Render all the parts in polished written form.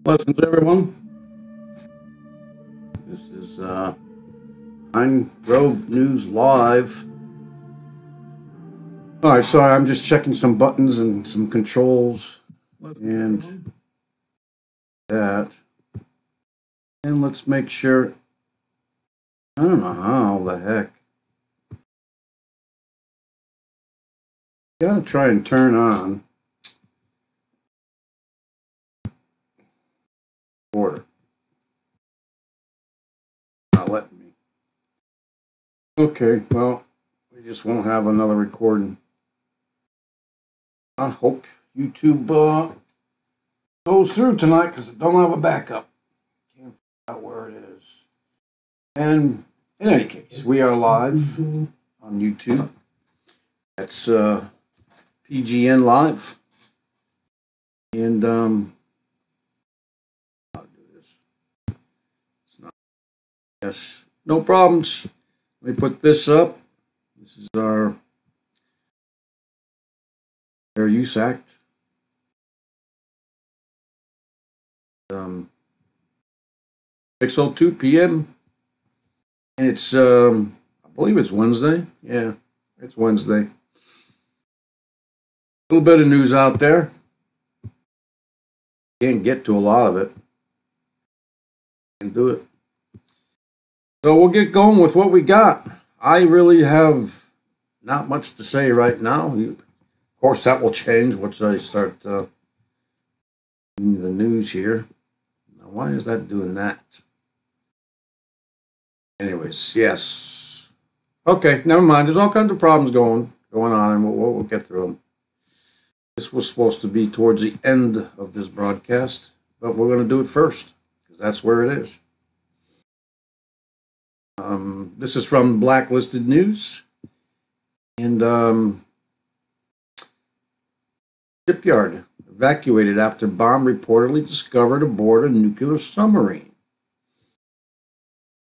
Blessings, everyone. This is Pine Grove News Live. All right, sorry, I'm just checking some buttons and some controls and that. And let's make sure. I don't know how the heck. Gotta try and turn on order. Not letting me. Okay, well, we just won't have another recording. I hope YouTube goes through tonight because I don't have a backup. Can't figure out where it is. And in any case, we are live on YouTube. That's PGN Live. And I'll do this. It's not. Yes, no problems. Let me put this up. This is our Fair Use Act. 6:02 p.m. And it's I believe it's Wednesday. Yeah, it's Wednesday. A little bit of news out there. Can't get to a lot of it. Can do it. So we'll get going with what we got. I really have not much to say right now. Of course, that will change once I start the news here. Now, why is that doing that? Anyways, yes. Okay, never mind. There's all kinds of problems going on, and we'll get through them. This was supposed to be towards the end of this broadcast, but we're going to do it first because that's where it is. This is from Blacklisted News, and shipyard evacuated after bomb reportedly discovered aboard a nuclear submarine.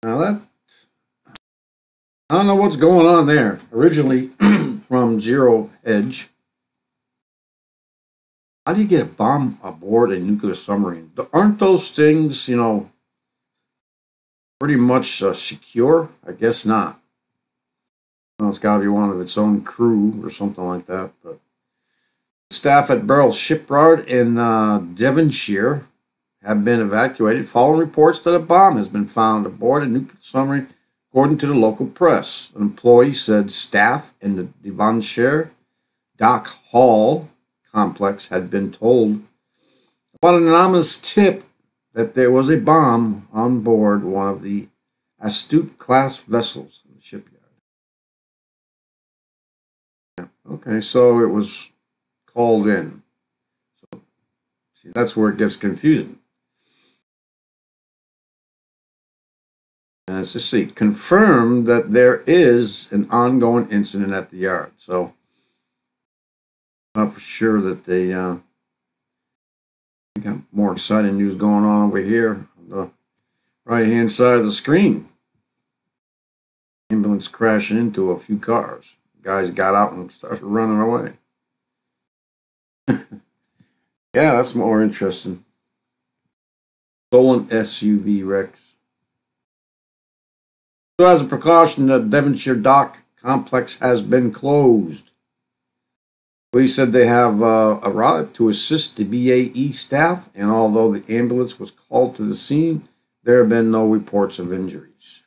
Now that, I don't know what's going on there. Originally from Zero Hedge. How do you get a bomb aboard a nuclear submarine? Aren't those things, pretty much secure? I guess not. Well, it's got to be one of its own crew or something like that. But staff at Barr shipyard in Devonshire have been evacuated following reports that a bomb has been found aboard a nuclear submarine, according to the local press. An employee said staff in the Devonshire Dock Hall complex had been told about an anonymous tip that there was a bomb on board one of the Astute class vessels in the shipyard. Yeah. Okay, so it was called in. So, see, that's where it gets confusing. And let's just see. Confirmed that there is an ongoing incident at the yard. So, not for sure that they got more exciting news going on over here on the right-hand side of the screen. Ambulance crashing into a few cars. Guys got out and started running away. Yeah, that's more interesting. Stolen SUV wrecks. So as a precaution, the Devonshire Dock complex has been closed. Police said they have arrived to assist the BAE staff, and although the ambulance was called to the scene, there have been no reports of injuries.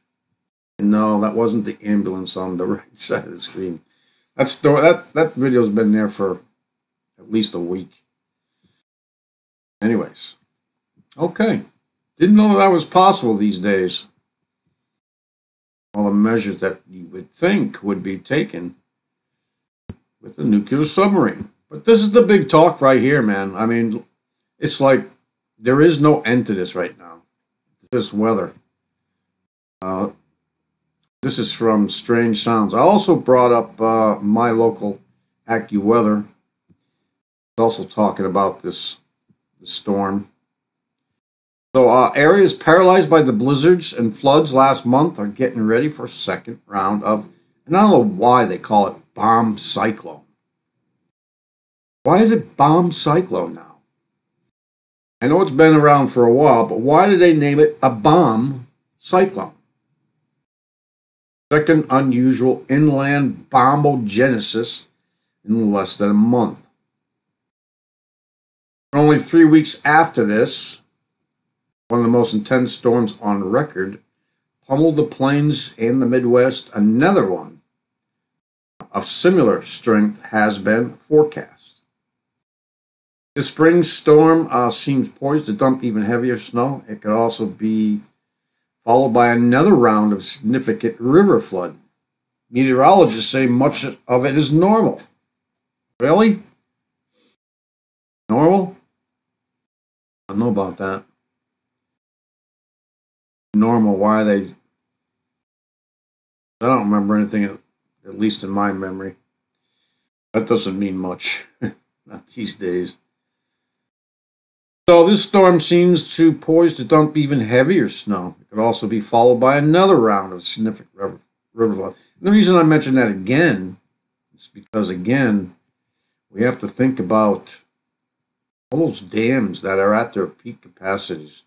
And no, that wasn't the ambulance on the right side of the screen. That video's been there for at least a week. Anyways, okay. Didn't know that was possible these days. All the measures that you would think would be taken with a nuclear submarine. But this is the big talk right here, man. I mean, it's like there is no end to this right now. This weather. This is from Strange Sounds. I also brought up my local AccuWeather. It's also talking about this storm. So areas paralyzed by the blizzards and floods last month are getting ready for a second round of, and I don't know why they call it bomb cyclone. Why is it bomb cyclone now? I know it's been around for a while, but why did they name it a bomb cyclone? Second unusual inland bombogenesis in less than a month. Only 3 weeks after this, one of the most intense storms on record pummeled the plains and the Midwest. Another one of similar strength has been forecast. The spring storm seems poised to dump even heavier snow. It could also be followed by another round of significant river flood. Meteorologists say much of it is normal. Really? Normal? I don't know about that. Normal, why they... I don't remember anything, at least in my memory. That doesn't mean much. Not these days. So this storm seems to poised to dump even heavier snow. It could also be followed by another round of significant river flood. And the reason I mention that again is because, again, we have to think about all those dams that are at their peak capacities.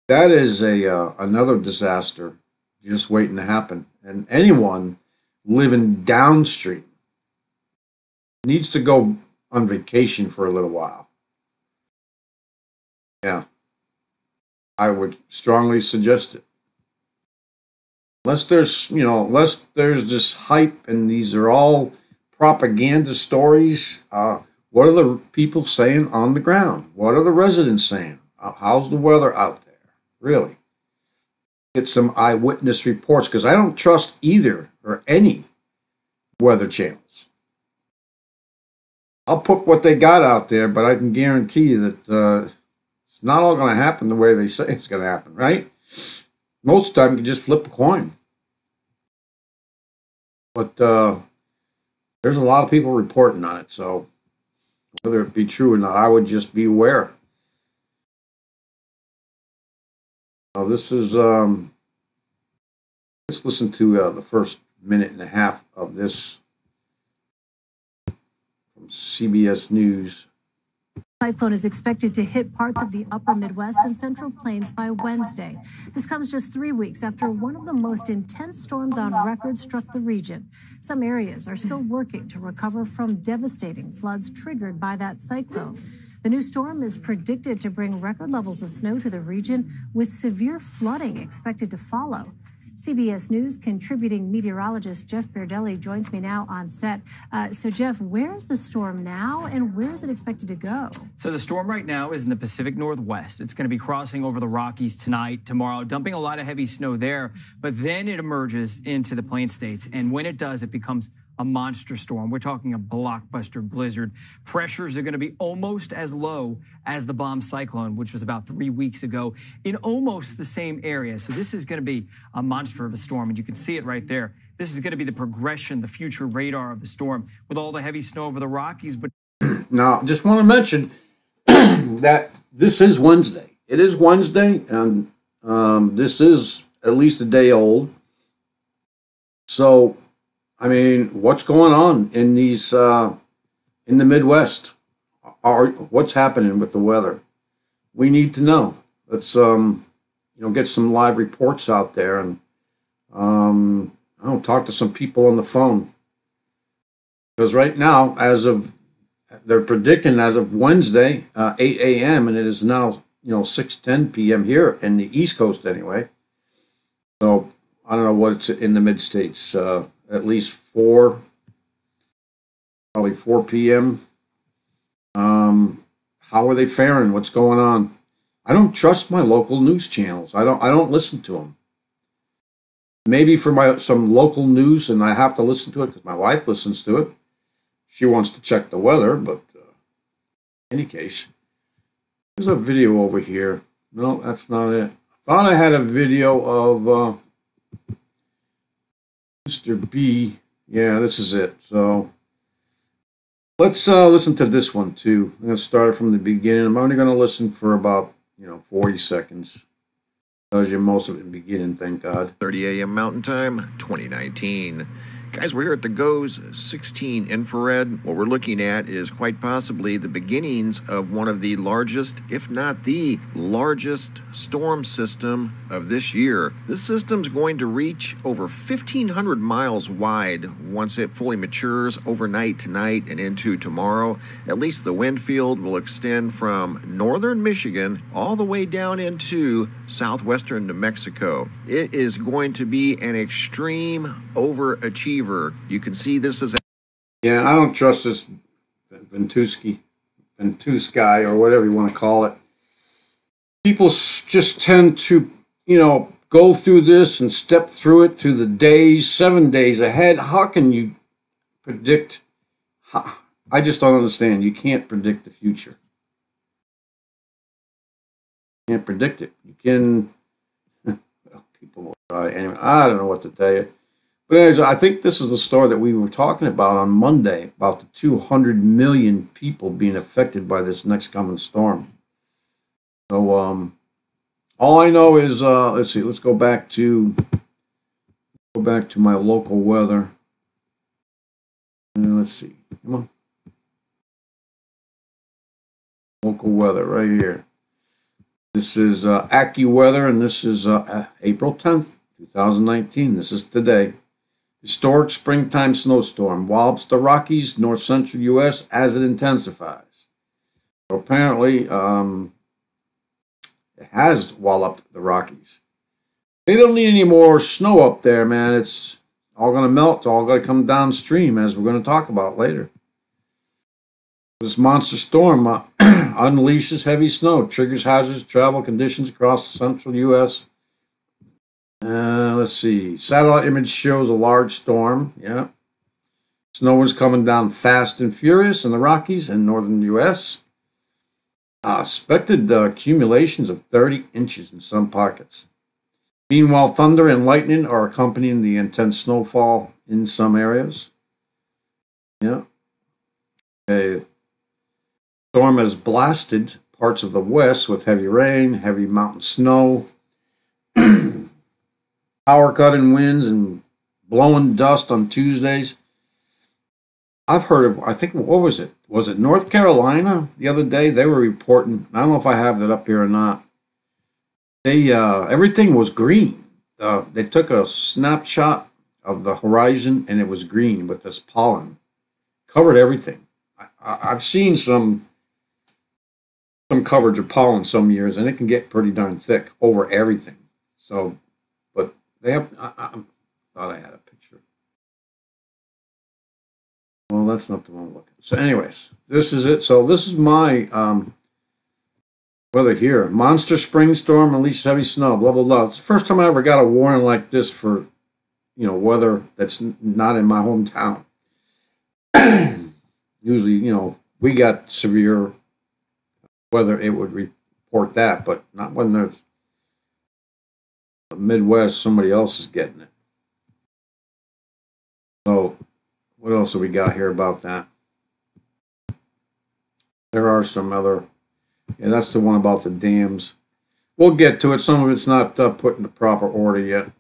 That is another disaster just waiting to happen. And anyone living downstream needs to go on vacation for a little while. Yeah, I would strongly suggest it. Unless there's this hype and these are all propaganda stories. What are the people saying on the ground? What are the residents saying? How's the weather out there? Really? Get some eyewitness reports, because I don't trust either or any weather channels. I'll put what they got out there, but I can guarantee you that it's not all going to happen the way they say it's going to happen, right? Most of the time, you can just flip a coin. But there's a lot of people reporting on it, so whether it be true or not, I would just be aware. Now, this is, let's listen to the first minute and a half of this from CBS News. Cyclone is expected to hit parts of the upper Midwest and Central Plains by Wednesday. This comes just 3 weeks after one of the most intense storms on record struck the region. Some areas are still working to recover from devastating floods triggered by that cyclone. The new storm is predicted to bring record levels of snow to the region, with severe flooding expected to follow. CBS News contributing meteorologist Jeff Bodily joins me now on set. So, Jeff, where is the storm now, and where is it expected to go? So the storm right now is in the Pacific Northwest. It's going to be crossing over the Rockies tonight, tomorrow, dumping a lot of heavy snow there. But then it emerges into the Plain States, and when it does, it becomes a monster storm. We're talking a blockbuster blizzard. Pressures are going to be almost as low as the bomb cyclone, which was about 3 weeks ago, in almost the same area. So this is going to be a monster of a storm, and you can see it right there. This is going to be the progression, the future radar of the storm, with all the heavy snow over the Rockies. But now, just want to mention that this is Wednesday. It is Wednesday, and this is at least a day old. So, I mean, what's going on in these in the Midwest? What's happening with the weather? We need to know. Let's get some live reports out there, and talk to some people on the phone, because right now, they're predicting as of Wednesday, 8 a.m. and it is now 6:10 p.m. here in the East Coast anyway. So I don't know what it's in the mid states. At least probably 4 p.m. How are they faring? What's going on? I don't trust my local news channels. I don't listen to them. Maybe for some local news, and I have to listen to it because my wife listens to it. She wants to check the weather, but in any case, there's a video over here. No, that's not it. I thought I had a video of Mr. B. Yeah, this is it. So let's listen to this one too. I'm going to start it from the beginning. I'm only going to listen for about 40 seconds. Tells you most of it in the beginning, thank God. 30 a.m. Mountain Time, 2019. Guys, we're here at the GOES 16 infrared. What we're looking at is quite possibly the beginnings of one of the largest, if not the largest, storm system of this year. This system's going to reach over 1,500 miles wide once it fully matures overnight tonight and into tomorrow. At least the wind field will extend from northern Michigan all the way down into southwestern New Mexico. It is going to be an extreme overachiever. You can see this is... Yeah, I don't trust this Ventusky or whatever you want to call it. People just tend to, go through this and step through it through the days, 7 days ahead. How can you predict? I just don't understand. You can't predict the future. You can't predict it. You can... Well, people will try. Anyway, I don't know what to tell you. But anyways, I think this is the story that we were talking about on Monday, about the 200 million people being affected by this next coming storm. So all I know is, let's see, let's go back to my local weather. Let's see, come on. Local weather right here. This is AccuWeather, and this is April 10th, 2019. This is today. Historic springtime snowstorm wallops the Rockies, north central U.S. as it intensifies. So apparently, it has walloped the Rockies. They don't need any more snow up there, man. It's all going to melt. It's all going to come downstream, as we're going to talk about later. This monster storm unleashes heavy snow, triggers hazardous travel conditions across the central U.S. Let's see. Satellite image shows a large storm. Yeah. Snow is coming down fast and furious in the Rockies and northern U.S. Expected accumulations of 30 inches in some pockets. Meanwhile, thunder and lightning are accompanying the intense snowfall in some areas. Yeah. Okay. Storm has blasted parts of the west with heavy rain, heavy mountain snow, power cutting winds, and blowing dust on Tuesdays. I've heard of, I think, what was it? Was it North Carolina the other day? They were reporting, I don't know if I have that up here or not. They, everything was green. They took a snapshot of the horizon and it was green with this pollen. Covered everything. I've seen some coverage of pollen some years, and it can get pretty darn thick over everything. So, but they have, I thought I had a picture. Well, that's not the one I'm looking. So anyways, this is it. So this is my weather here. Monster spring storm unleashes heavy snow, blah, blah, blah. It's the first time I ever got a warning like this for, weather that's not in my hometown. Usually, we got severe weather, it would report that, but not when there's the Midwest, somebody else is getting it. So, what else have we got here about that? There are some other, yeah, that's the one about the dams. We'll get to it. Some of it's not put in the proper order yet.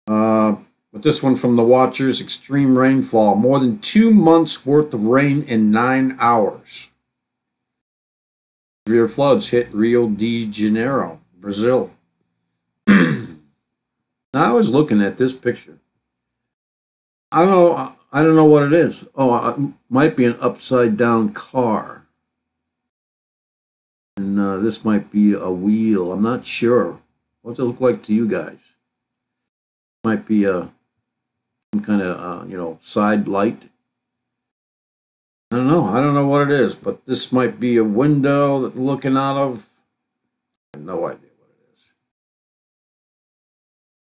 But this one from the Watchers, extreme rainfall. More than 2 months worth of rain in 9 hours. Severe floods hit Rio de Janeiro, Brazil. Now I was looking at this picture. I don't know what it is. Oh, it might be an upside down car. And this might be a wheel. I'm not sure. What's it look like to you guys? Might be some kind of side light. I don't know. I don't know what it is, but this might be a window that we're looking out of. I have no idea what it is.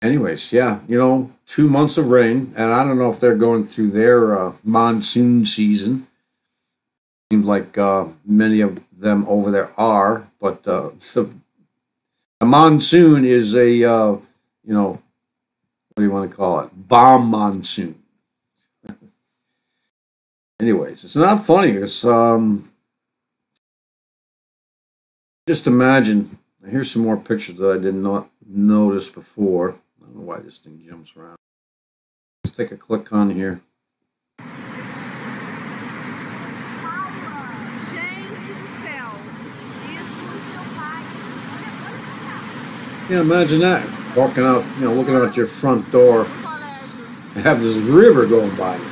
Anyways, yeah, 2 months of rain, and I don't know if they're going through their monsoon season. Seems like many of them over there are, but the monsoon is a, what do you want to call it? Bomb monsoon. Anyways, it's not funny. It's just imagine. Here's some more pictures that I did not notice before. I don't know why this thing jumps around. take a click on here. Yeah, imagine that. Walking out, looking out your front door and have this river going by you.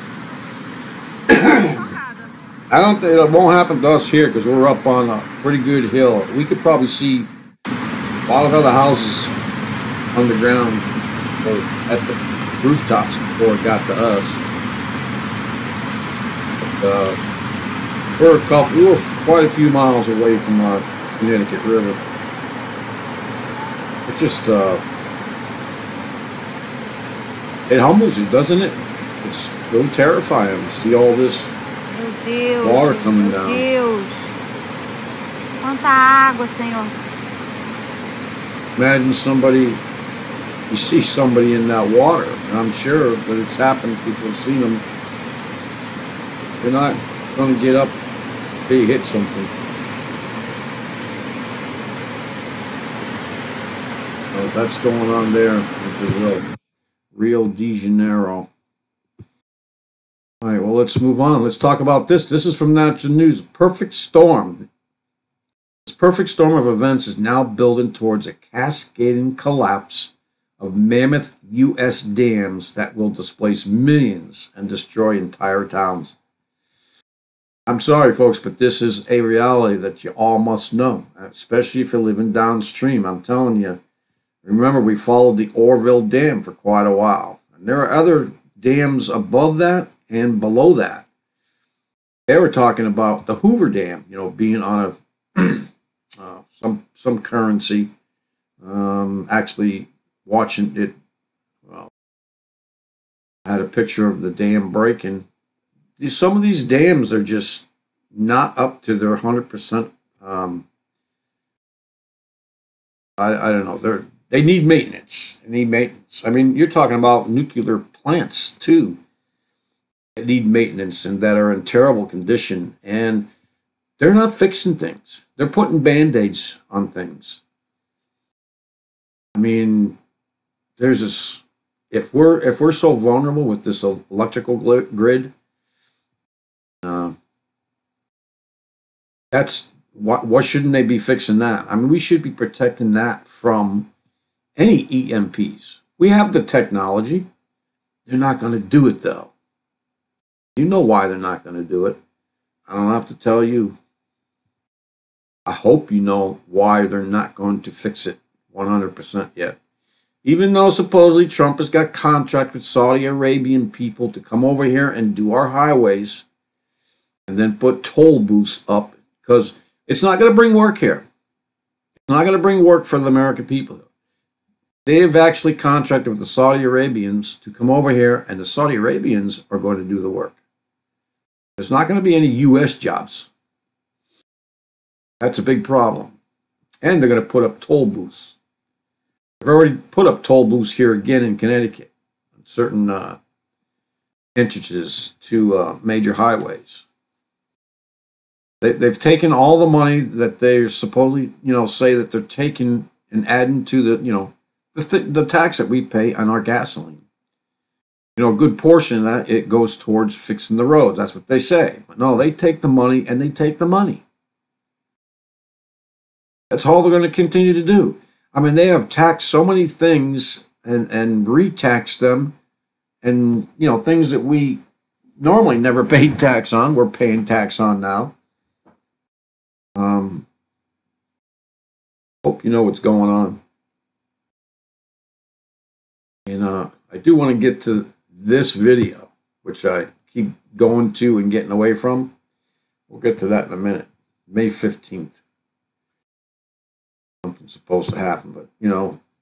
I don't think it won't happen to us here because we're up on a pretty good hill. We could probably see a lot of other houses underground or at the rooftops before it got to us. But, we were quite a few miles away from our Connecticut River. It just it humbles you, doesn't it? It's really terrifying to see all this water coming down. Deus. Quanta água, Senhor. Imagine you see somebody in that water, and I'm sure that it's happened, people have seen them. They're not going to get up if they hit something. So that's going on there in Brazil. Rio de Janeiro. All right, well, let's move on. Let's talk about this. This is from Natural News. Perfect storm. This perfect storm of events is now building towards a cascading collapse of mammoth U.S. dams that will displace millions and destroy entire towns. I'm sorry, folks, but this is a reality that you all must know, especially if you're living downstream. I'm telling you. Remember, we followed the Orville Dam for quite a while. And there are other dams above that and below that. They were talking about the Hoover Dam, being on a some currency. Actually, watching it, I had a picture of the dam breaking. Some of these dams are just not up to their 100%. I don't know. They need maintenance. I mean, you're talking about nuclear plants too. That need maintenance and that are in terrible condition, and they're not fixing things. They're putting band-aids on things. I mean, there's this. If we're so vulnerable with this electrical grid, that's what shouldn't they be fixing that? I mean, we should be protecting that from any EMPs. We have the technology. They're not going to do it, though. You know why they're not going to do it. I don't have to tell you. I hope you know why they're not going to fix it 100% yet. Even though supposedly Trump has got contract with Saudi Arabian people to come over here and do our highways and then put toll booths up, because it's not going to bring work here. It's not going to bring work for the American people. They have actually contracted with the Saudi Arabians to come over here, and the Saudi Arabians are going to do the work. There's not going to be any U.S. jobs. That's a big problem. And they're going to put up toll booths. They've already put up toll booths here again in Connecticut on certain entrances to major highways. They've taken all the money that they're supposedly, say that they're taking and adding to the tax that we pay on our gasoline. A good portion of that, it goes towards fixing the roads. That's what they say. But no, they take the money and they take the money. That's all they're going to continue to do. I mean, they have taxed so many things and re-taxed them. And, things that we normally never paid tax on, we're paying tax on now. Hope you know what's going on. And I do want to get to this video, which I keep going to and getting away from. We'll get to that in a minute. May 15th. Something's supposed to happen, but,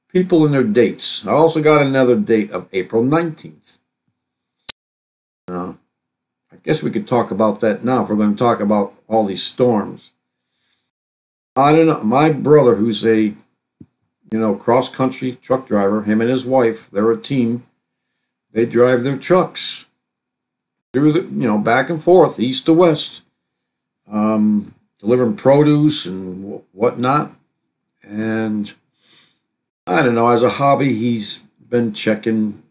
people and their dates. I also got another date of April 19th. I guess we could talk about that now if we're going to talk about all these storms. I don't know. My brother, who's a cross-country truck driver, him and his wife, they're a team. They drive their trucks through the, back and forth, east to west, delivering produce and whatnot. And I don't know, as a hobby, he's been checking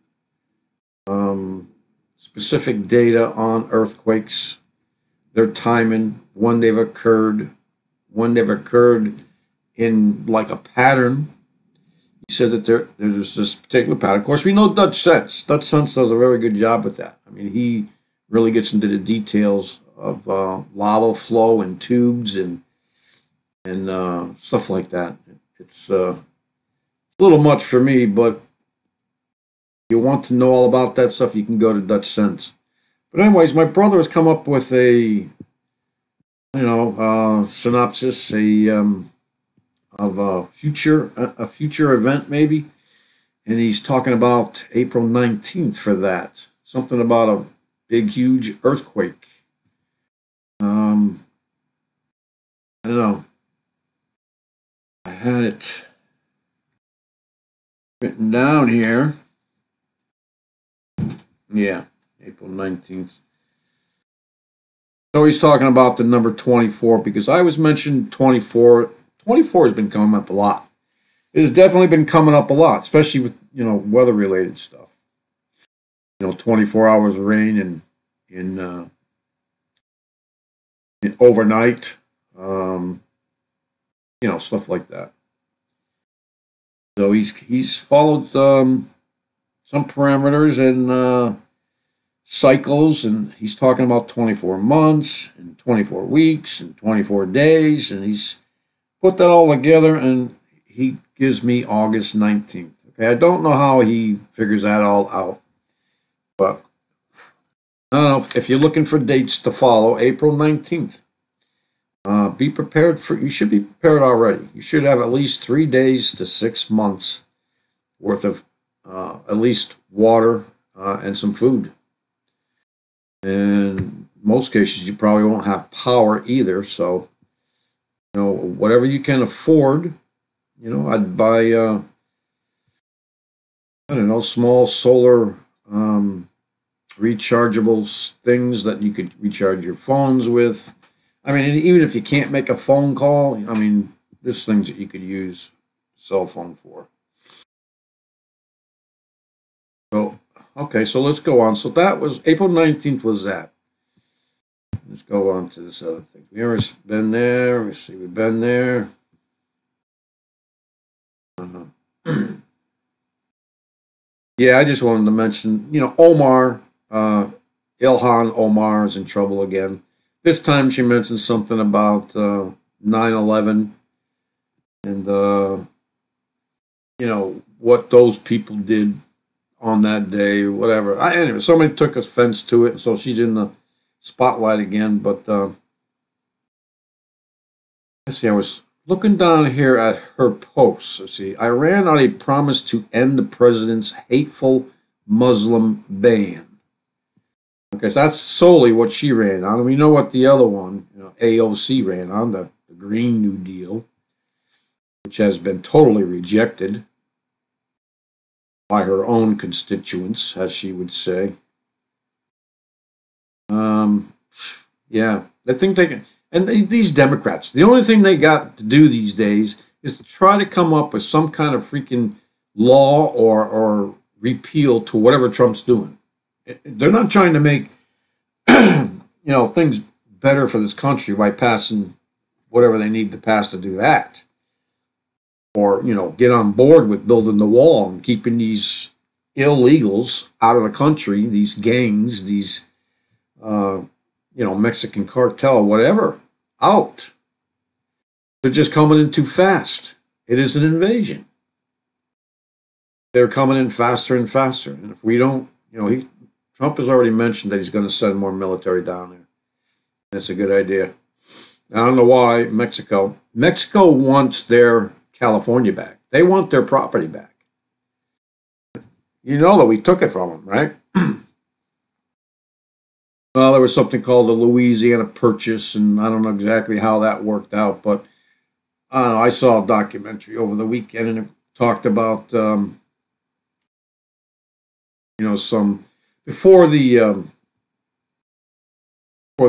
specific data on earthquakes, their timing, when they've occurred, in like a pattern. He says that there's this particular pattern. Of course, we know Dutch Sense. Dutch Sense does a very good job with that. I mean, he really gets into the details of lava flow and tubes and stuff like that. It's a little much for me, but if you want to know all about that stuff, you can go to Dutch Sense. But anyways, my brother has come up with a synopsis of a future event maybe, and he's talking about April 19th for that. Something about a big, huge earthquake. I don't know. I had it written down here. Yeah, April 19th. So he's talking about the number 24 because I was mentioned 24. 24 has been coming up a lot. It has definitely been coming up a lot, especially with, weather-related stuff. 24 hours of rain in overnight, stuff like that. So he's followed some parameters and cycles, and he's talking about 24 months and 24 weeks and 24 days, and he's put that all together, and he gives me August 19th. Okay, I don't know how he figures that all out, but I don't know. If you're looking for dates to follow, April 19th. Be prepared you should be prepared already. You should have at least 3 days to 6 months worth of at least water and some food. And in most cases, you probably won't have power either. So, whatever you can afford, I'd buy, small solar rechargeable things that you could recharge your phones with. I mean, even if you can't make a phone call, there's things that you could use a cell phone for. So, okay, so let's go on. So that was April 19th was that. Let's go on to this other thing. We ever been there? Let's see, we've been there. Yeah, I just wanted to mention, Omar, Ilhan Omar is in trouble again. This time she mentioned something about 9/11 and, what those people did on that day, or whatever. Anyway, somebody took offense to it, so she's in the spotlight again. But let's see, I was looking down here at her posts. Let's see, Iran on a promise to end the president's hateful Muslim ban. Okay, so that's solely what she ran on. We know what the other one, AOC, ran on, the Green New Deal, which has been totally rejected by her own constituents, as she would say. Yeah, I think they can. And these Democrats, the only thing they got to do these days is to try to come up with some kind of freaking law or repeal to whatever Trump's doing. They're not trying to make, things better for this country by passing whatever they need to pass to do that. Or, get on board with building the wall and keeping these illegals out of the country, these gangs, these, Mexican cartel, whatever, out. They're just coming in too fast. It is an invasion. They're coming in faster and faster. And if we don't, Trump has already mentioned that he's going to send more military down there. That's a good idea. I don't know why Mexico wants their California back. They want their property back. You know that we took it from them, right? Well, there was something called the Louisiana Purchase, and I don't know exactly how that worked out, but I don't know, I saw a documentary over the weekend, and it talked about, some before the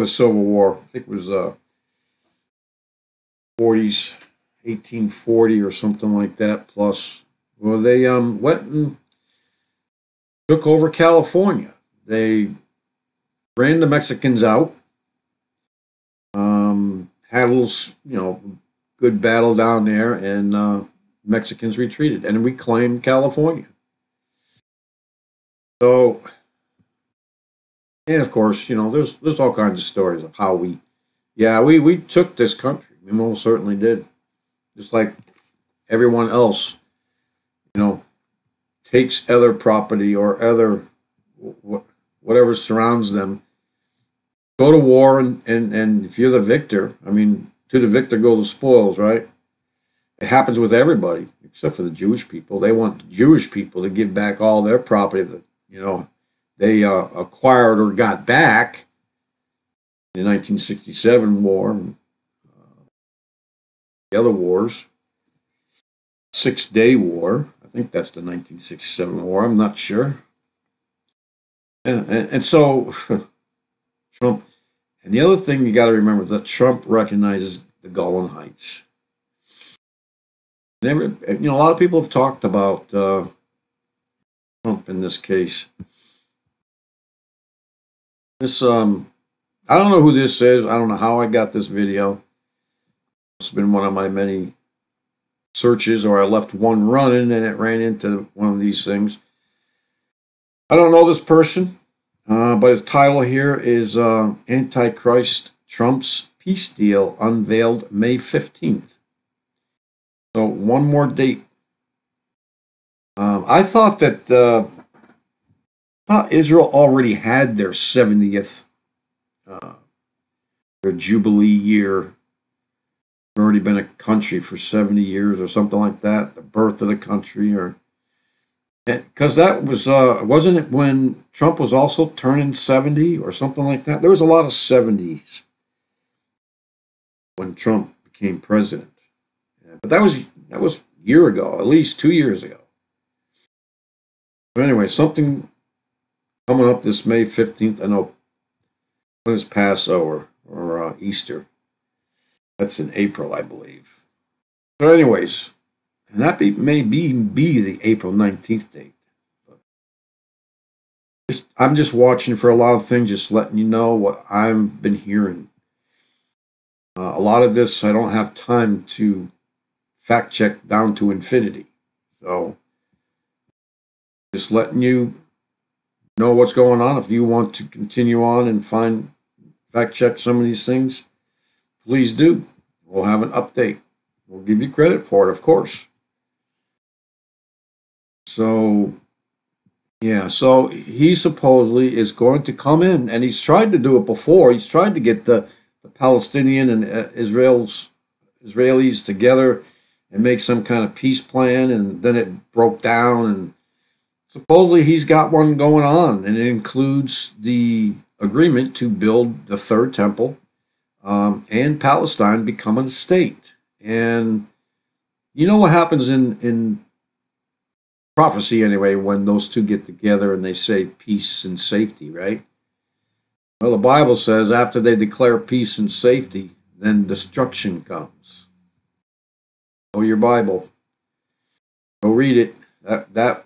Civil War. I think it was 40s, 1840 or something like that. Plus, well, they went and took over California. they ran the Mexicans out. Had a little, good battle down there, and Mexicans retreated and reclaimed California. So, and of course, there's all kinds of stories of how we took this country. We most certainly did. Just like everyone else, takes other property or other whatever surrounds them. Go to war, and if you're the victor, to the victor go the spoils, right? It happens with everybody, except for the Jewish people. They want the Jewish people to give back all their property that, they acquired or got back in the 1967 war and the other wars. 6-Day War. I think that's the 1967 war. I'm not sure. And so Trump, and the other thing you got to remember is that Trump recognizes the Golan Heights. A lot of people have talked about Trump in this case. This, I don't know who this is. I don't know how I got this video. It's been one of my many searches, or I left one running and it ran into one of these things. I don't know this person. But his title here is Antichrist Trump's Peace Deal Unveiled May 15th. So one more date. I thought that Israel already had their 70th, their Jubilee year. They've already been a country for 70 years or something like that. The birth of the country, because that was, wasn't it when Trump was also turning 70 or something like that? There was a lot of 70s when Trump became president. But that was a year ago, at least 2 years ago. But anyway, something coming up this May 15th. I know when is Passover or Easter. That's in April, I believe. But anyways, and that may be the April 19th date. But I'm just watching for a lot of things, just letting you know what I've been hearing. A lot of this I don't have time to fact check down to infinity. So just letting you know what's going on. If you want to continue on and fact check some of these things, please do. We'll have an update. We'll give you credit for it, of course. So, yeah, so he supposedly is going to come in, and he's tried to do it before. He's tried to get the Palestinian and Israelis together and make some kind of peace plan, and then it broke down, and supposedly he's got one going on, and it includes the agreement to build the third temple and Palestine becoming a state. And you know what happens in prophecy anyway when those two get together and they say peace and safety, right? Well, the Bible says after they declare peace and safety, then destruction comes. Know your Bible. Go read it. That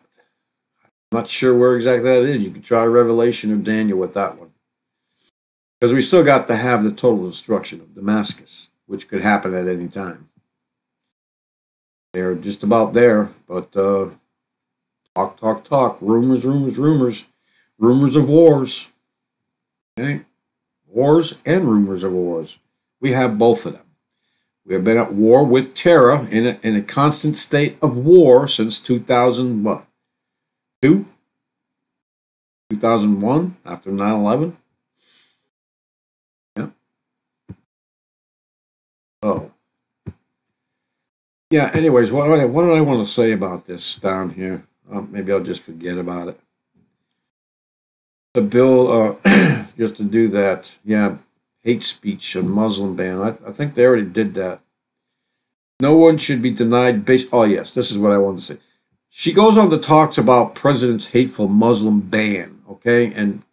I'm not sure where exactly that is. You can try Revelation or Daniel with that one. Because we still got to have the total destruction of Damascus, which could happen at any time. They're just about there, but talk. Rumors of wars. Okay? Wars and rumors of wars. We have both of them. We have been at war with terror in a constant state of war since 2001 after 9/11. Yeah. Oh. Yeah. Anyways, what did I want to say about this down here? Maybe I'll just forget about it. The bill, just to do that. Yeah. Hate speech and Muslim ban. I think they already did that. No one should be denied oh, yes, this is what I wanted to say. She goes on to talk about President's hateful Muslim ban, okay? And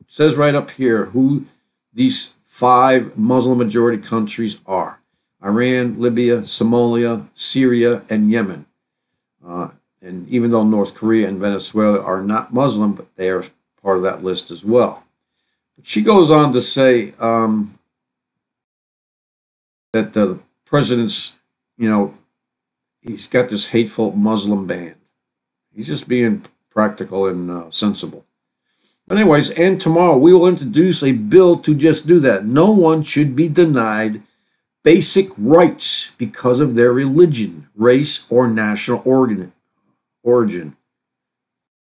says right up here who these 5 Muslim-majority countries are. Iran, Libya, Somalia, Syria, and Yemen. And even though North Korea and Venezuela are not Muslim, but they are part of that list as well. But she goes on to say that the president's, he's got this hateful Muslim ban. He's just being practical and sensible. But anyways, and tomorrow we will introduce a bill to just do that. No one should be denied basic rights because of their religion, race, or national origin.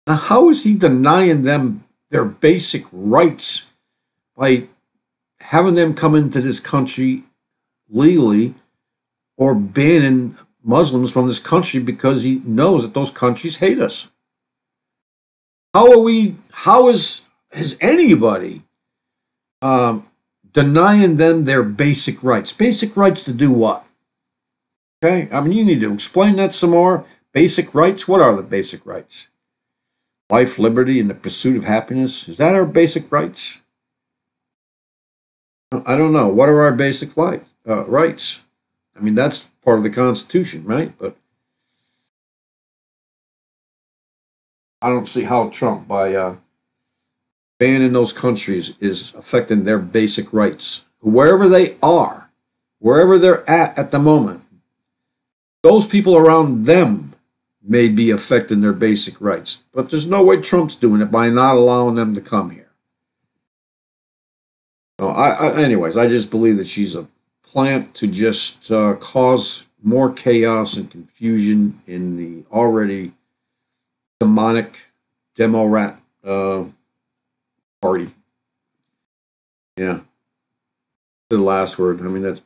Now, how is he denying them their basic rights by having them come into this country legally or banning Muslims from this country because he knows that those countries hate us? How is anybody denying them their basic rights? Basic rights to do what? Okay, I mean, you need to explain that some more. Basic rights, what are the basic rights? Life, liberty, and the pursuit of happiness. Is that our basic rights? I don't know. What are our basic rights? I mean, that's part of the Constitution, right? But I don't see how Trump, by banning those countries, is affecting their basic rights. Wherever they are, wherever they're at the moment, those people around them may be affecting their basic rights. But there's no way Trump's doing it by not allowing them to come here. So anyways, I just believe that she's a plant to just cause more chaos and confusion in the already demonic demo rat party. Yeah. The last word. I mean, that's...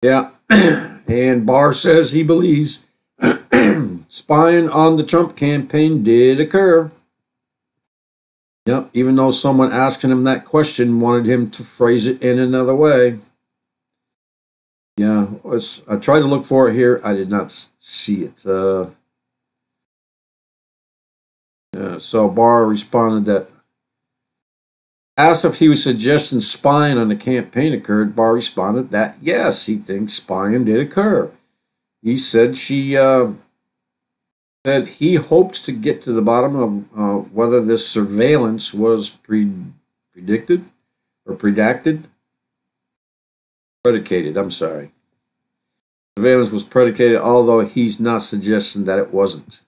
Yeah. And Barr says he believes spying on the Trump campaign did occur. Yep, even though someone asking him that question wanted him to phrase it in another way. Yeah, I tried to look for it here. I did not see it. So Barr responded that, asked if he was suggesting spying on the campaign occurred, Barr responded that, yes, he thinks spying did occur. He said that he hoped to get to the bottom of whether this surveillance was predicated. Surveillance was predicated, although he's not suggesting that it wasn't.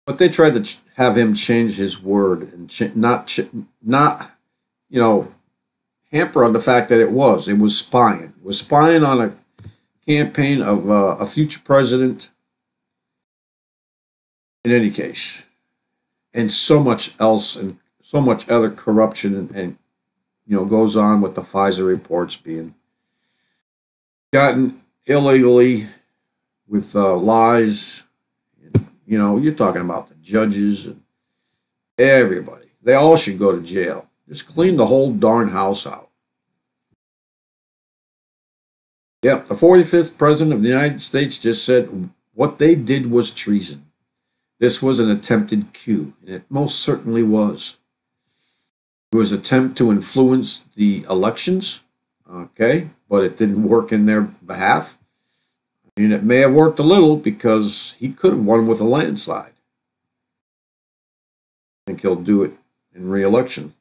But they tried to have him change his word and not hamper on the fact that it was spying. It was spying on a campaign of a future president. In any case, and so much else, and so much other corruption, and goes on with the Pfizer reports being gotten illegally with lies. You're talking about the judges and everybody. They all should go to jail. Just clean the whole darn house out. Yep, the 45th president of the United States just said what they did was treason. This was an attempted coup, and it most certainly was. It was an attempt to influence the elections, okay, but it didn't work in their behalf. I mean, it may have worked a little because he could have won with a landslide. I think he'll do it in re-election.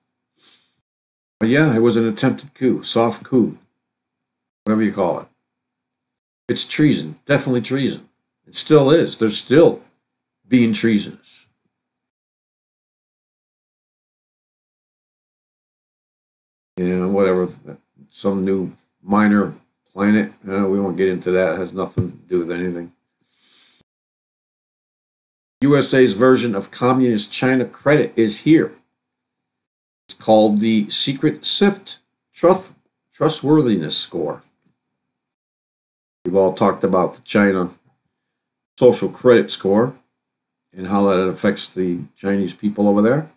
But yeah, it was an attempted coup, soft coup, whatever you call it. It's treason, definitely treason. It still is. They're still being treasonous. Yeah, whatever. Some new minor planet. We won't get into that. It has nothing to do with anything. USA's version of communist China credit is here. It's called the secret Sift trustworthiness score. We've all talked about the China social credit score and how that affects the Chinese people over there.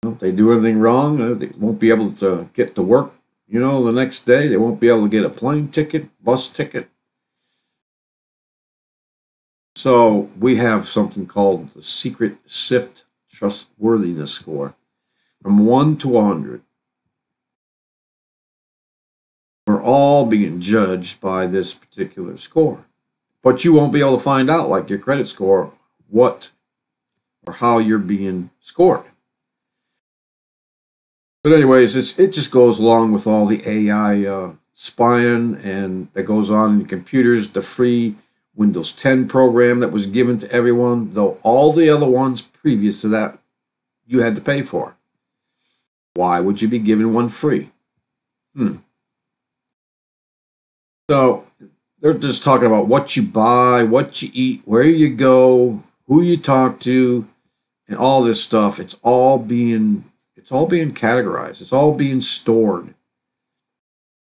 If they do anything wrong, they won't be able to get to work, the next day. They won't be able to get a plane ticket, bus ticket. So we have something called the secret Sift trustworthiness score. From 1 to 100. We're all being judged by this particular score. But you won't be able to find out, like your credit score, what or how you're being scored. But anyways, it just goes along with all the AI spying and that goes on in computers, the free Windows 10 program that was given to everyone, though all the other ones previous to that you had to pay for. Why would you be given one free? So they're just talking about what you buy, what you eat, where you go, who you talk to, and all this stuff. It's all being categorized. It's all being stored.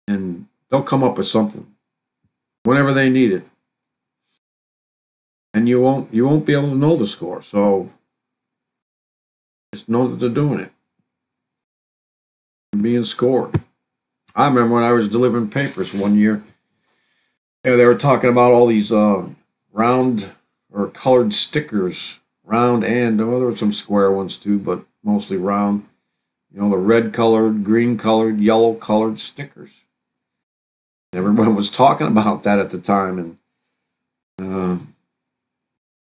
And they'll come up with something whenever they need it. And you won't be able to know the score. So just know that they're doing it. Being scored. I remember when I was delivering papers one year, they were talking about all these round or colored stickers, round and, there were some square ones too, but mostly round. The red colored, green colored, yellow colored stickers. Everyone was talking about that at the time, and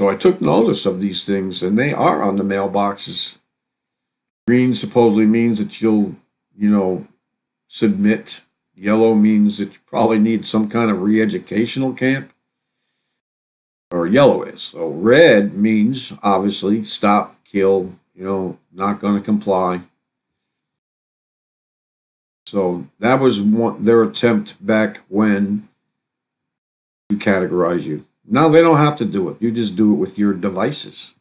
so I took notice of these things, and they are on the mailboxes. Green supposedly means that you'll, submit. Yellow means that you probably need some kind of re-educational camp, or yellow is. So red means, obviously, stop, kill, not going to comply. So that was their attempt back when to categorize you. Now they don't have to do it. You just do it with your devices.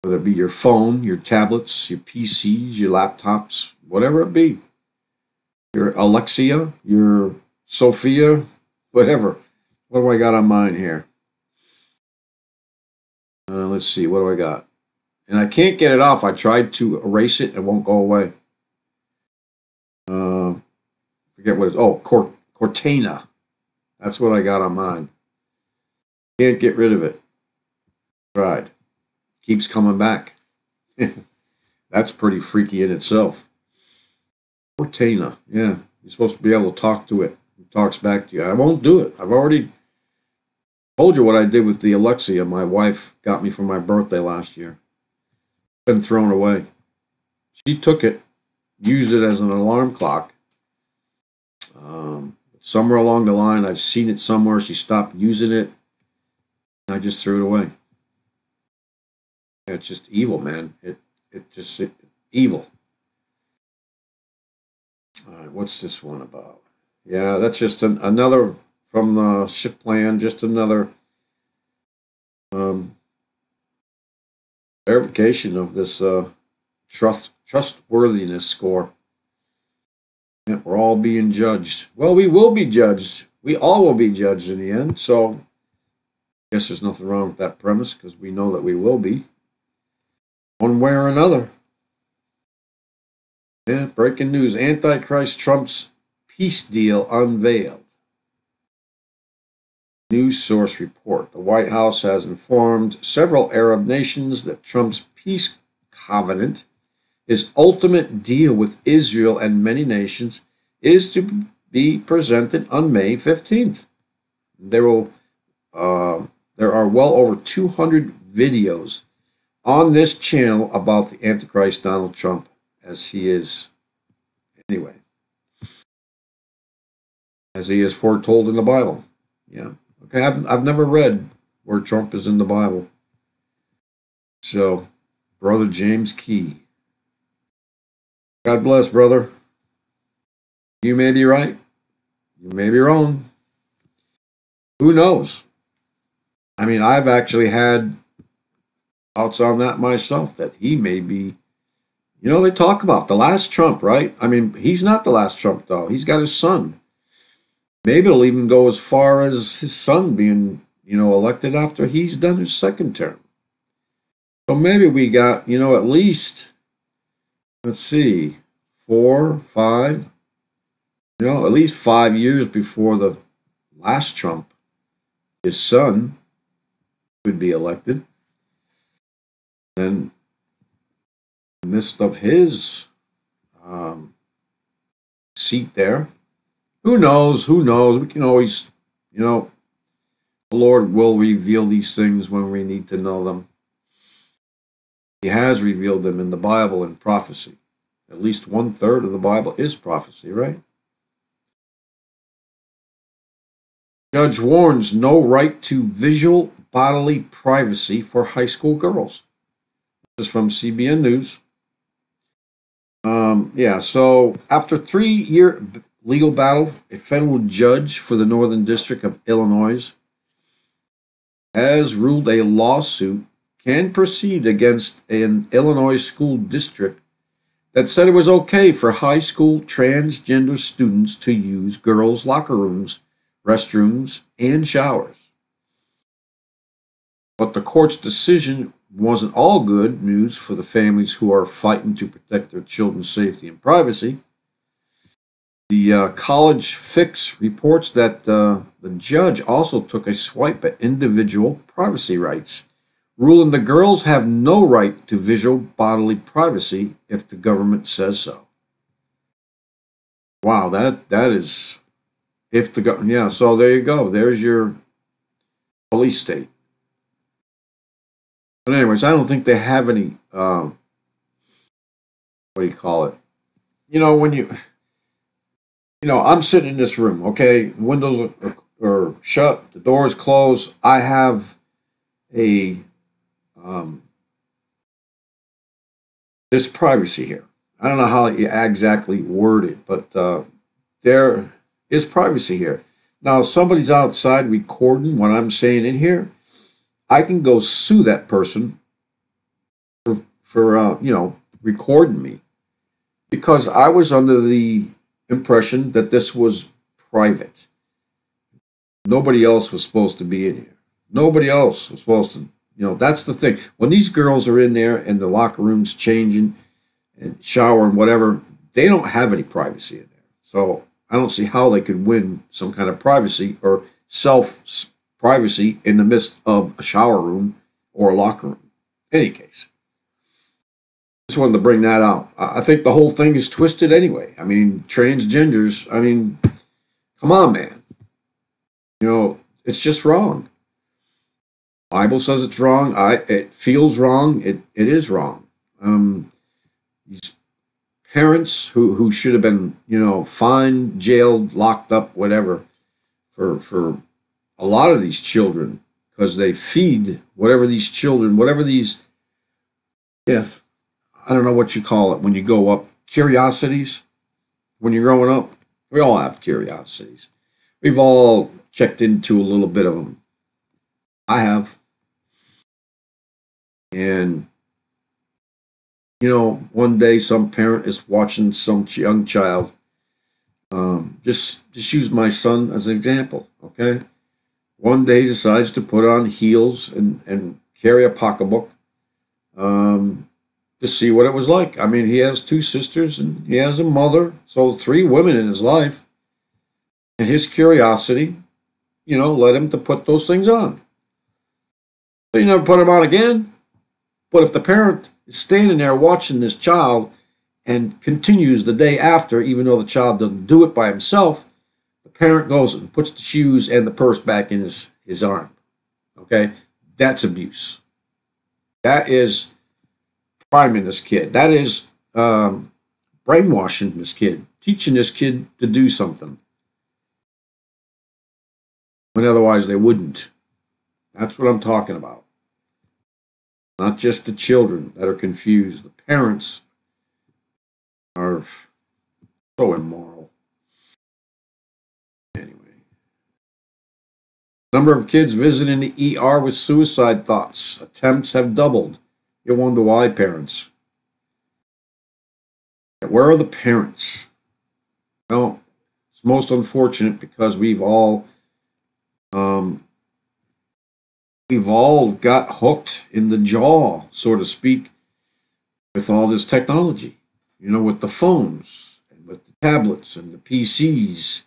Whether it be your phone, your tablets, your PCs, your laptops, whatever it be. Your Alexia, your Sophia, whatever. What do I got on mine here? Let's see, what do I got? And I can't get it off. I tried to erase it. It won't go away. Forget what it's... Oh, Cortana. That's what I got on mine. Can't get rid of it. Tried. Keeps coming back. That's pretty freaky in itself. Cortana. Yeah. You're supposed to be able to talk to it. It talks back to you. I won't do it. I've already told you what I did with the Alexia my wife got me for my birthday last year. Been thrown away. She took it, used it as an alarm clock. Somewhere along the line, I've seen it somewhere. She stopped using it. And I just threw it away. Yeah, it's just evil, man. Evil. All right, what's this one about? Yeah, that's just another from the ship plan. Just another verification of this trustworthiness score. And we're all being judged. Well, we will be judged. We all will be judged in the end. So I guess there's nothing wrong with that premise because we know that we will be. One way or another. Yeah, breaking news. Antichrist Trump's peace deal unveiled. News source report. The White House has informed several Arab nations that Trump's peace covenant, his ultimate deal with Israel and many nations, is to be presented on May 15th. There are well over 200 videos on this channel about the Antichrist Donald Trump, as he is, anyway, as he is foretold in the Bible. Yeah. Okay, I've never read where Trump is in the Bible. So, Brother James Key. God bless, brother. You may be right. You may be wrong. Who knows? I mean, I've actually had thoughts on that myself, that he may be, they talk about the last Trump, right? I mean, he's not the last Trump, though. He's got his son. Maybe it'll even go as far as his son being, elected after he's done his second term. So maybe we got, at least, let's see, 4, 5, at least 5 years before the last Trump, his son could be elected. And in the midst of his seat there, who knows? Who knows? We can always, the Lord will reveal these things when we need to know them. He has revealed them in the Bible and prophecy. At least 1/3 of the Bible is prophecy, right? Judge warns no right to visual bodily privacy for high school girls. This is from CBN News. So after 3-year legal battle, a federal judge for the Northern District of Illinois has ruled a lawsuit can proceed against an Illinois school district that said it was okay for high school transgender students to use girls' locker rooms, restrooms, and showers. But the court's decision wasn't all good news for the families who are fighting to protect their children's safety and privacy. The College Fix reports that the judge also took a swipe at individual privacy rights, ruling the girls have no right to visual bodily privacy if the government says so. Wow, that is if the government. Yeah, so there you go. There's your police state. But anyways, I don't think they have any. What do you call it? I'm sitting in this room. Okay, windows are shut, the doors closed. I have a there's privacy here. I don't know how you exactly word it, but there is privacy here. Now, if somebody's outside recording what I'm saying in here, I can go sue that person for recording me, because I was under the impression that this was private. Nobody else was supposed to be in here. Nobody else was supposed to. That's the thing. When these girls are in there and the locker room's changing and showering, whatever, they don't have any privacy in there. So I don't see how they could win some kind of privacy or self-privacy in the midst of a shower room or a locker room. In any case, just wanted to bring that out. I think the whole thing is twisted anyway. I mean, transgenders, come on, man. It's just wrong. Bible says it's wrong. It feels wrong. It is wrong. These parents who should have been, fined, jailed, locked up, whatever, for a lot of these children, because they feed whatever these children, yes, I don't know what you call it when you go up, curiosities. When you're growing up, we all have curiosities. We've all checked into a little bit of them. I have. And, one day some parent is watching some young child. Just use my son as an example, okay? One day he decides to put on heels and carry a pocketbook to see what it was like. He has 2 sisters and he has a mother, so 3 women in his life. And his curiosity, led him to put those things on. But he never put them on again. But if the parent is standing there watching this child and continues the day after, even though the child doesn't do it by himself, the parent goes and puts the shoes and the purse back in his arm. Okay? That's abuse. That is priming this kid. That is brainwashing this kid, teaching this kid to do something when otherwise they wouldn't. That's what I'm talking about. Not just the children that are confused. The parents are so immoral. Anyway. Number of kids visiting the ER with suicide thoughts. Attempts have doubled. You wonder why, parents. Where are the parents? Well, it's most unfortunate because we've all got hooked in the jaw, so to speak, with all this technology. With the phones and with the tablets and the PCs.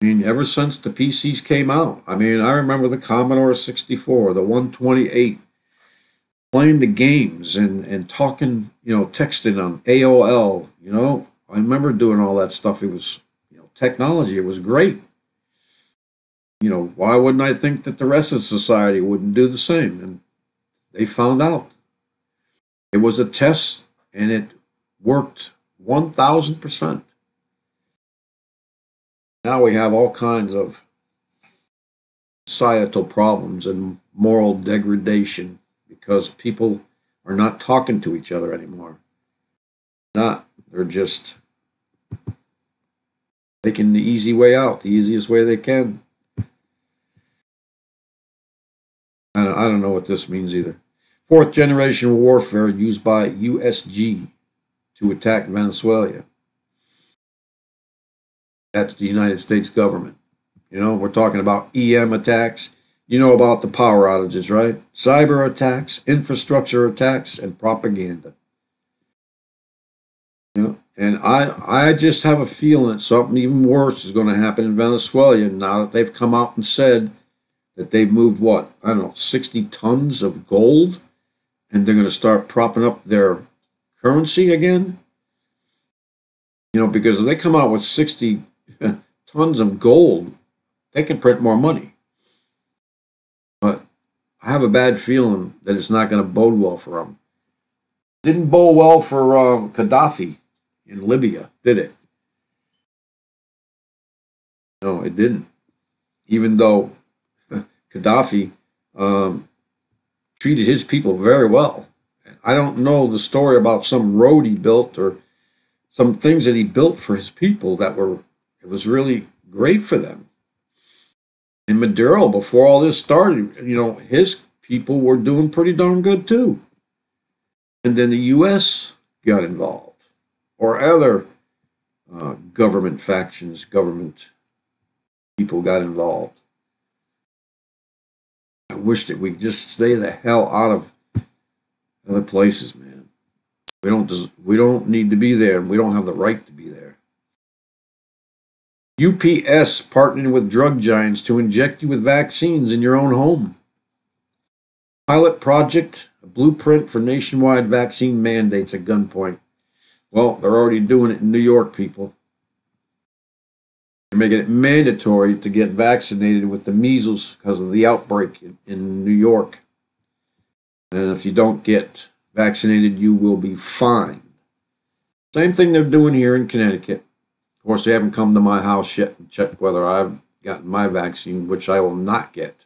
Ever since the PCs came out. I remember the Commodore 64, the 128, playing the games and talking, texting on AOL. I remember doing all that stuff. It was, technology. It was great. Why wouldn't I think that the rest of society wouldn't do the same? And they found out. It was a test, and it worked 1,000%. Now we have all kinds of societal problems and moral degradation because people are not talking to each other anymore. They're just taking the easy way out, the easiest way they can. I don't know what this means either. Fourth generation warfare used by USG to attack Venezuela. That's the United States government. You know, we're talking about EM attacks. You know about the power outages, right? Cyber attacks, infrastructure attacks, and propaganda. You know, and I just have a feeling that something even worse is going to happen in Venezuela now that they've come out and said that they've moved, what, I don't know, 60 tons of gold, and they're going to start propping up their currency again. You know, because if they come out with 60 tons of gold, they can print more money. But I have a bad feeling that it's not going to bode well for them. It didn't bode well for Gaddafi in Libya, did it? No, it didn't. Even though Gaddafi treated his people very well. I don't know the story about some road he built or some things that he built for his people it was really great for them. In Maduro, before all this started, you know, his people were doing pretty darn good too. And then the U.S. got involved, or other government factions, government people got involved. I wish that we'd just stay the hell out of other places, man. We don't need to be there, and we don't have the right to be there. UPS partnering with drug giants to inject you with vaccines in your own home. Pilot project, a blueprint for nationwide vaccine mandates at gunpoint. Well, they're already doing it in New York, people. They're making it mandatory to get vaccinated with the measles because of the outbreak in New York. And if you don't get vaccinated, you will be fined. Same thing they're doing here in Connecticut. Of course, they haven't come to my house yet and checked whether I've gotten my vaccine, which I will not get.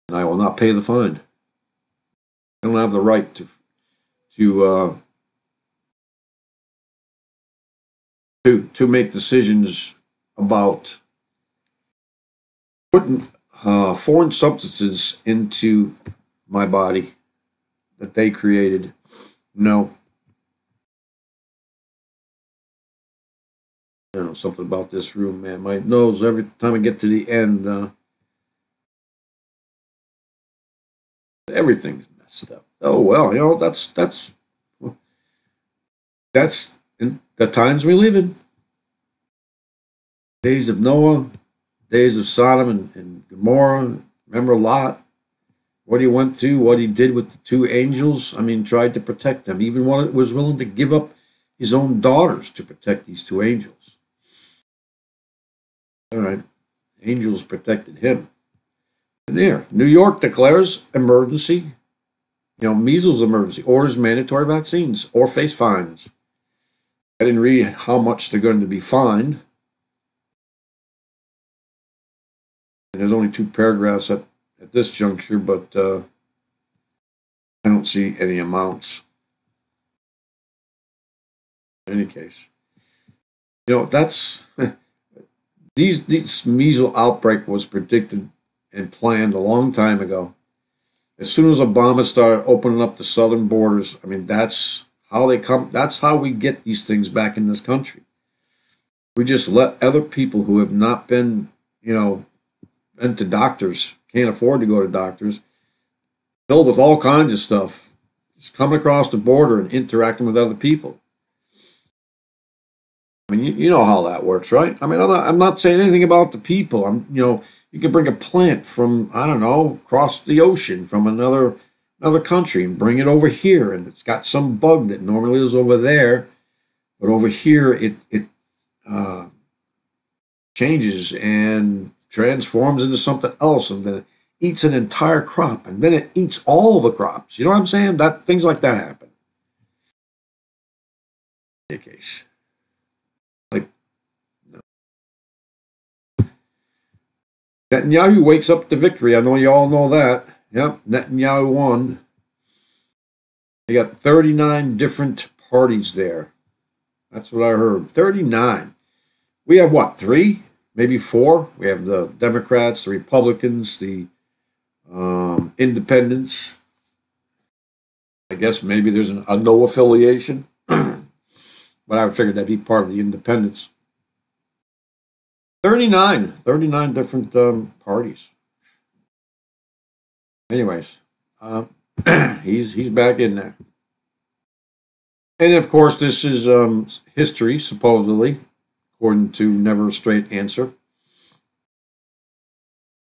And I will not pay the fine. I don't have the right to make decisions about putting foreign substances into my body that they created. No. I don't know, something about this room, man. My nose, every time I get to the end, everything's messed up. Oh, well, you know, that's in the times we live in. Days of Noah, days of Sodom and Gomorrah. Remember Lot? What he went through, what he did with the two angels. I mean, tried to protect them. Even was willing to give up his own daughters to protect these two angels. All right, angels protected him. And there, New York declares emergency, measles emergency, orders mandatory vaccines or face fines. I didn't read how much they're going to be fined. And there's only 2 paragraphs at this juncture, but I don't see any amounts. In any case, that's these measles outbreak was predicted and planned a long time ago. As soon as Obama started opening up the southern borders, I mean, that's how they come. That's how we get these things back in this country. We just let other people who have not been, been to doctors, can't afford to go to doctors, filled with all kinds of stuff, just coming across the border and interacting with other people. I mean, you know how that works, right? I mean, I'm not saying anything about the people. You can bring a plant from, I don't know, across the ocean from another country and bring it over here, and it's got some bug that normally is over there, but over here it changes and transforms into something else, and then eats an entire crop, and then it eats all the crops. You know what I'm saying? That things like that happen. In any case, like no. Netanyahu wakes up to victory. I know you all know that. Yep, Netanyahu won. They got 39 different parties there. That's what I heard. 39. We have what, 3? Maybe 4? We have the Democrats, the Republicans, the Independents. I guess maybe there's a no affiliation. But I figured that'd be part of the Independents. 39 different parties. Anyways, he's back in there. And of course, this is history, supposedly, according to Never a Straight Answer.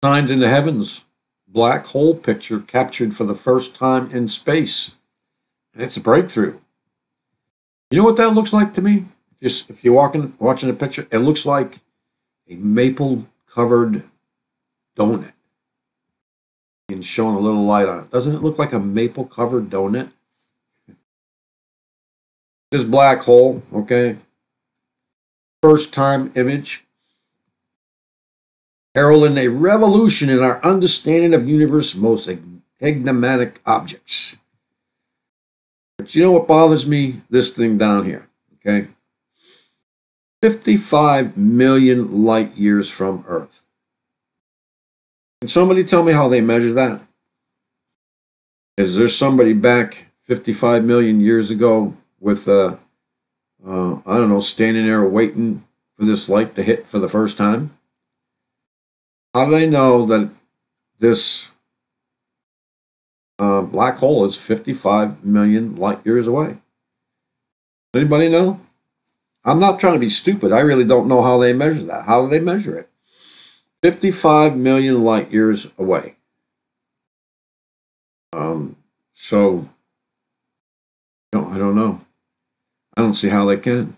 Signs in the heavens, black hole picture captured for the first time in space. And it's a breakthrough. You know what that looks like to me? Just if you're watching the picture, it looks like a maple-covered donut. And showing a little light on it. Doesn't it look like a maple-covered donut? This black hole, okay? First time image. Heralding a revolution in our understanding of universe's most enigmatic objects. But you know what bothers me? This thing down here, okay? 55 million light years from Earth. Can somebody tell me how they measure that? Is there somebody back 55 million years ago with, I don't know, standing there waiting for this light to hit for the first time? How do they know that this black hole is 55 million light years away? Anybody know? I'm not trying to be stupid. I really don't know how they measure that. How do they measure it? 55 million light years away. So, I don't know. I don't see how they can.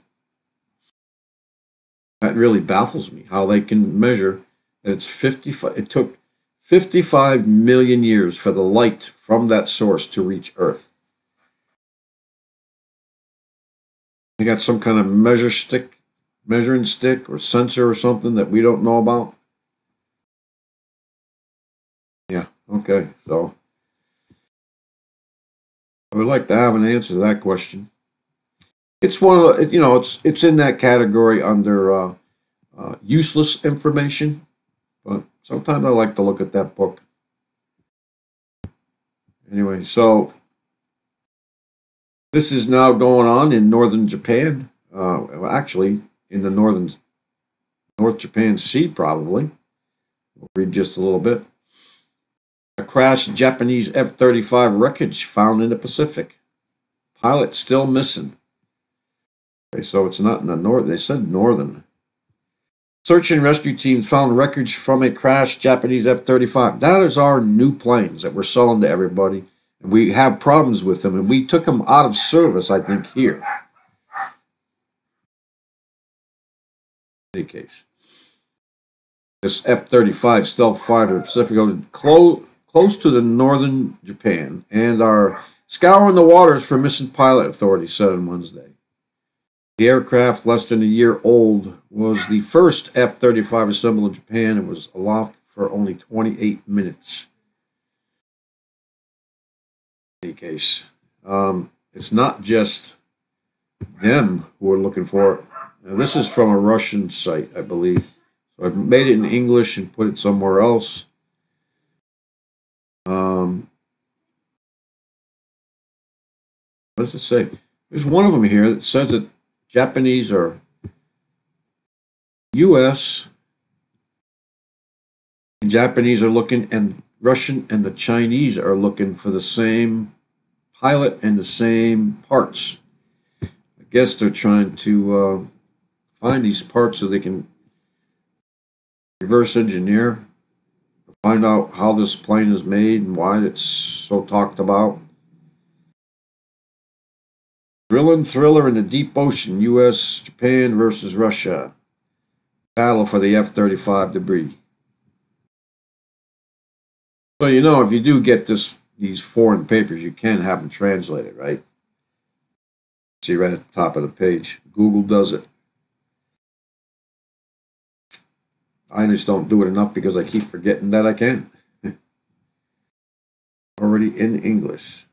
That really baffles me, how they can measure that it's 55. It took 55 million years for the light from that source to reach Earth. They got some kind of measuring stick or sensor or something that we don't know about. Yeah, okay, so I would like to have an answer to that question. It's one of the, it's in that category under useless information, but sometimes I like to look at that book. Anyway, so this is now going on in northern Japan. Actually, in the North Japan Sea, probably. We'll read just a little bit. A crashed Japanese F-35 wreckage found in the Pacific. Pilot still missing. Okay, so it's not in the north. They said northern. Search and rescue teams found wreckage from a crashed Japanese F-35. That is our new planes that we're selling to everybody. And we have problems with them. And we took them out of service, I think, here. In any case. This F-35 stealth fighter Pacific goes close to the northern Japan and are scouring the waters for missing pilot, authorities said on Wednesday. The aircraft, less than a year old, was the first F-35 assembled in Japan and was aloft for only 28 minutes. In any case, it's not just them who are looking for it. Now, this is from a Russian site, I believe. So I've made it in English and put it somewhere else. What does it say? There's one of them here that says that Japanese or U.S. and Japanese are looking, and Russian and the Chinese are looking for the same pilot and the same parts. I guess they're trying to find these parts so they can reverse engineer, find out how this plane is made and why it's so talked about. Thrilling thriller in the deep ocean, U.S., Japan versus Russia. Battle for the F-35 debris. So you know, if you do get these foreign papers, you can have them translated, right? See right at the top of the page. Google does it. I just don't do it enough because I keep forgetting that I can. Already in English.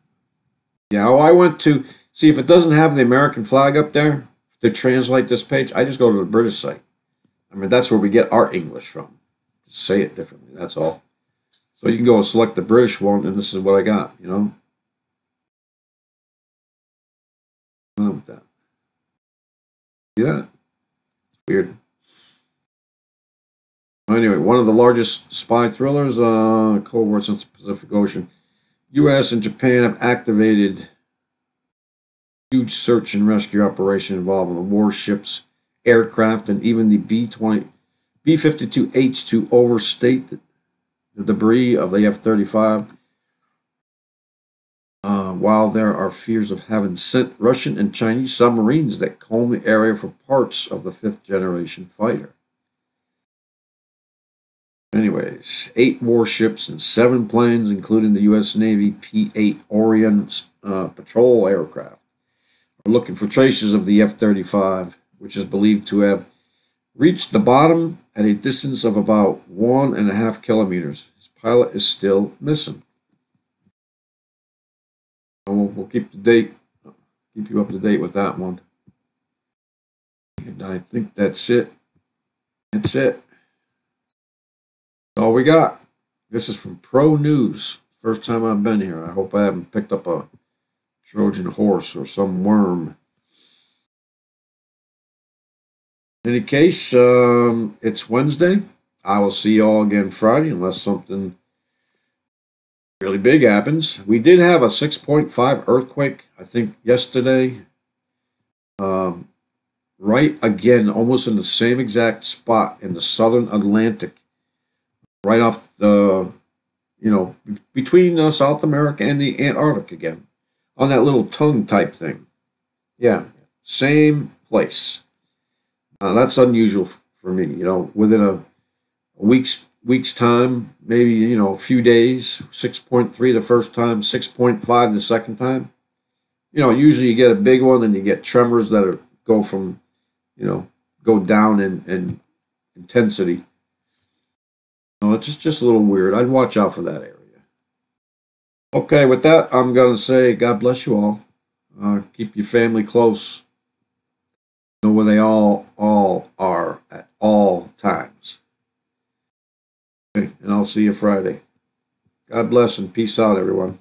Yeah, I went to see if it doesn't have the American flag up there to translate this page. I just go to the British site. I mean, that's where we get our English from. Just say it differently. That's all. So you can go and select the British one, and this is what I got. You know. With that. See that? Weird. Anyway, one of the largest spy thrillers, Cold War since the Pacific Ocean. U.S. and Japan have activated huge search and rescue operation involving the warships, aircraft, and even the B-52H to overstate the debris of the F-35. While there are fears of having sent Russian and Chinese submarines that comb the area for parts of the fifth-generation fighter. Anyways, 8 warships and 7 planes, including the U.S. Navy P-8 Orion patrol aircraft, are looking for traces of the F-35, which is believed to have reached the bottom at a distance of about 1.5 kilometers. His pilot is still missing. We'll keep you up to date with that one. And I think that's it. That's it. That's all we got. This is from Pro News. First time I've been here. I hope I haven't picked up a Trojan horse or some worm. In any case, it's Wednesday. I will see you all again Friday unless something really big happens. We did have a 6.5 earthquake, I think, yesterday. Right again, almost in the same exact spot in the southern Atlantic. Right off the, between South America and the Antarctic again. On that little tongue type thing. Yeah, same place. That's unusual for me, within a week's time, maybe, a few days, 6.3 the first time, 6.5 the second time. Usually you get a big one and you get tremors that go from, go down in intensity. It's just a little weird. I'd watch out for that area. Okay, with that, I'm going to say God bless you all. Keep your family close. Know where they all are at all times. Okay, and I'll see you Friday. God bless and peace out, everyone.